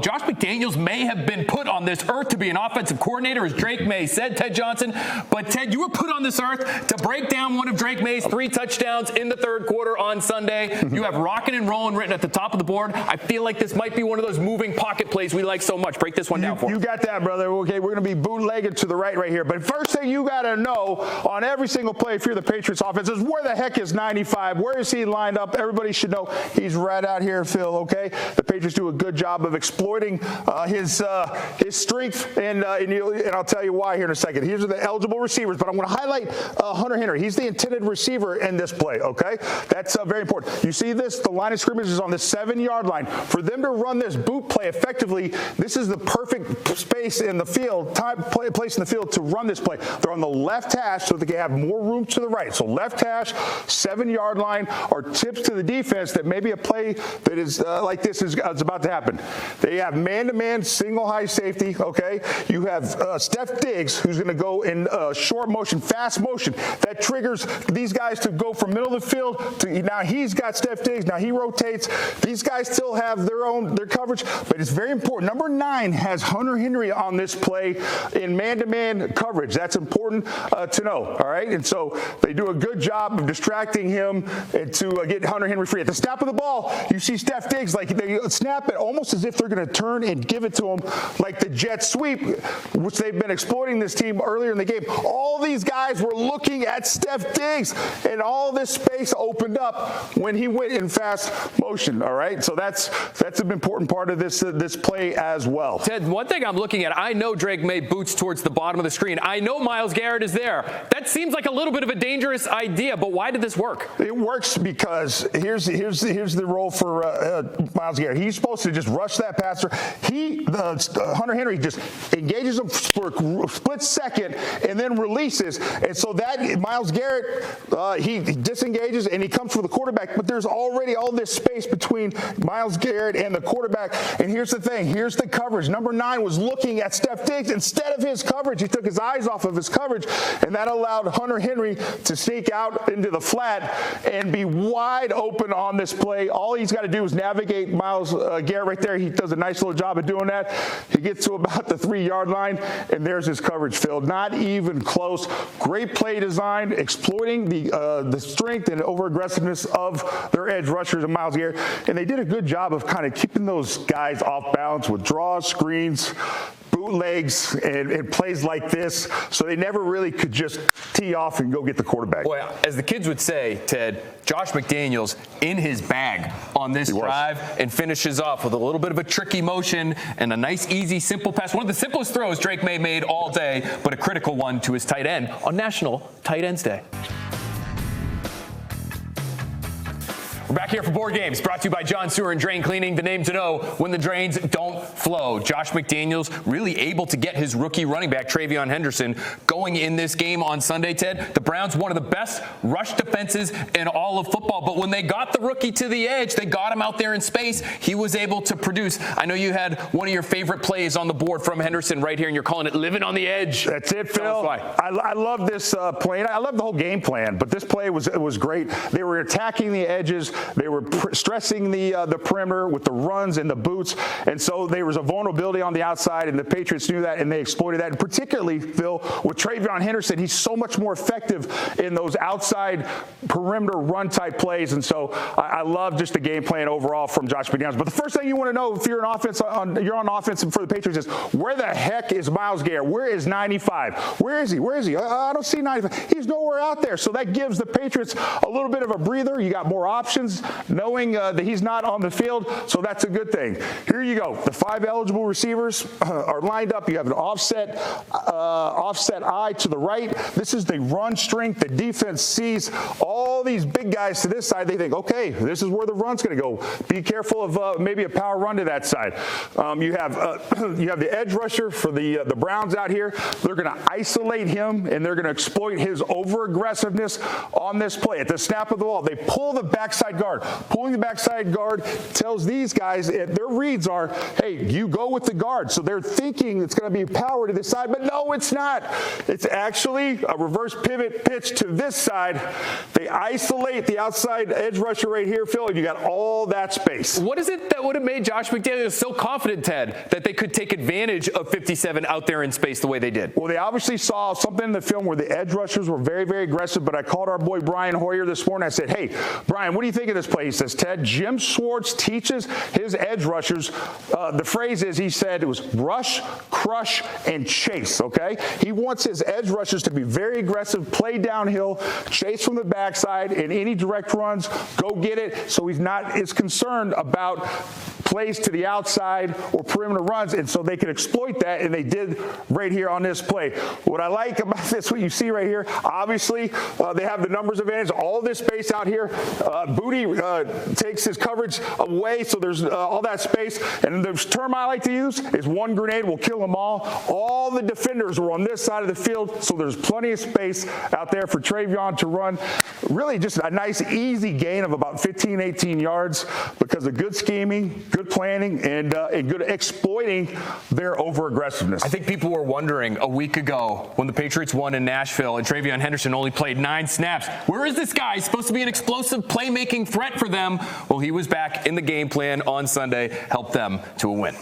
Josh McDaniels may have been put on this earth to be an offensive coordinator, as Drake May said, Ted Johnson. But, Ted, you were put on this earth to break down one of Drake May's 3 touchdowns in the third quarter on Sunday. You have rockin' and rollin' written at the top of the board. I feel like this might be one of those moving pocket plays we like so much. Break this one down for us. You got that, brother. Okay, we're going to be bootlegged to the right here. But first thing you got to know on every single play, if you're the Patriots offense, is where the heck is 95? Where is he lined up? Everybody should know he's right out here, Phil, okay? The Patriots do a good job of exploiting his strength, and I'll tell you why here in a second. Here's the eligible receivers, but I'm going to highlight Hunter Henry. He's the intended receiver in this play, okay? That's very important. You see this? The line of scrimmage is on the 7-yard line. For them to run this boot play effectively, this is the perfect space in the field, place in the field to run this play. They're on the left hash so they can have more room to the right. So left hash, 7-yard line, are tips to the defense that maybe a play that is like this is about to happen. They have man-to-man single high safety, okay? You have Steph Diggs, who's going to go in short motion, fast motion. That triggers these guys to go from middle of the field to now he's got Steph Diggs. Now he rotates. These guys still have their coverage, but it's very important. Number 9 has Hunter Henry on this play in man-to-man coverage. That's important to know, all right? And so they do a good job of distracting him to get Hunter Henry free. At the snap of the ball, you see Steph Diggs, like they snap it almost as if they're going to turn and give it to him like the jet sweep, which they've been exploiting this team earlier in the game. All these guys were looking at Steph Diggs, and all this space opened up when he went in fast motion, all right? So that's an important part of this play as well. Ted, one thing I'm looking at, I know Drake May boots towards the bottom of the screen. I know Myles Garrett is there. That seems like a little bit of a dangerous idea, but why did this work? It works because here's the role for Myles Garrett. He's supposed to just rush that passer. Hunter Henry just engages him for a split second and then releases. And so that Myles Garrett, he disengages and he comes for the quarterback, but there's already all this space between Myles Garrett and the quarterback. And here's the thing. Here's the coverage. Number 9 was looking at Steph Diggs. Instead of his coverage, he took his eyes off of his coverage, and that allowed Hunter Henry to sneak out into the flat and be wide open on this play. All he's got to do is navigate Myles Garrett right there. He does a nice little job of doing that. He gets to about the 3-yard line, and there's his coverage, Phil. Not even close. Great play design, exploiting the strength and over-aggressiveness of their edge rushers and Myles Garrett. And they did a good job of kind of keeping those guys off balance with draws, screens, bootlegs, and plays like this, so they never really could just tee off and go get the quarterback. Boy, as the kids would say, Ted, Josh McDaniels in his bag on this drive and finishes off with a little bit of a tricky motion and a nice, easy, simple pass. One of the simplest throws Drake May made all day, but a critical one to his tight end on National Tight Ends Day. We're back here for Board Games, brought to you by John Sewer and Drain Cleaning, the name to know when the drains don't flow. Josh McDaniels really able to get his rookie running back, TreVeyon Henderson, going in this game on Sunday, Ted. The Browns, one of the best rush defenses in all of football, but when they got the rookie to the edge, they got him out there in space. He was able to produce. I know you had one of your favorite plays on the board from Henderson right here, and you're calling it living on the edge. That's it, Phil. I love this play. I love the whole game plan, but this play was great. They were attacking the edges. They were stressing the perimeter with the runs and the boots, and so there was a vulnerability on the outside, and the Patriots knew that, and they exploited that. And particularly, Phil, with TreVeyon Henderson, he's so much more effective in those outside perimeter run-type plays, and so I love just the game plan overall from Josh McDaniels. But the first thing you want to know if you're on offense for the Patriots is, where the heck is Myles Garrett? Where is 95? Where is he? Where is he? I don't see 95. He's nowhere out there. So that gives the Patriots a little bit of a breather. You got more options, knowing that he's not on the field, so that's a good thing. Here you go. The 5 eligible receivers are lined up. You have an offset eye to the right. This is the run strength. The defense sees all these big guys to this side. They think, okay, this is where the run's going to go. Be careful of maybe a power run to that side. You have the edge rusher for the Browns out here. They're going to isolate him, and they're going to exploit his over-aggressiveness on this play. At the snap of the ball, they pull the backside guard. Pulling the backside guard tells these guys, their reads are, hey, you go with the guard. So they're thinking it's going to be power to this side, but no, it's not. It's actually a reverse pivot pitch to this side. They isolate the outside edge rusher right here, Phil, and you got all that space. What is it that would have made Josh McDaniels so confident, Ted, that they could take advantage of 57 out there in space the way they did? Well, they obviously saw something in the film where the edge rushers were very, very aggressive, but I called our boy Brian Hoyer this morning. I said, hey, Brian, what do you think of this play? He says, Ted, Jim Schwartz teaches his edge rushers. The phrase is, he said, it was rush, crush, and chase, okay? He wants his edge rushers to be very aggressive, play downhill, chase from the backside, and any direct runs, go get it. So he's not as concerned about plays to the outside or perimeter runs, and so they can exploit that, and they did right here on this play. What I like about this, what you see right here, obviously they have the numbers advantage, all this space out here. Booty takes his coverage away, so there's all that space, and the term I like to use is one grenade will kill them all. All the defenders were on this side of the field, so there's plenty of space out there for TreVeyon to run. Really just a nice, easy gain of about 15, 18 yards because of good scheming, good planning, and good exploiting their over-aggressiveness. I think people were wondering a week ago when the Patriots won in Nashville and TreVeyon Henderson only played 9 snaps. Where is this guy? He's supposed to be an explosive playmaking threat for them. Well, he was back in the game plan on Sunday, helped them to a win.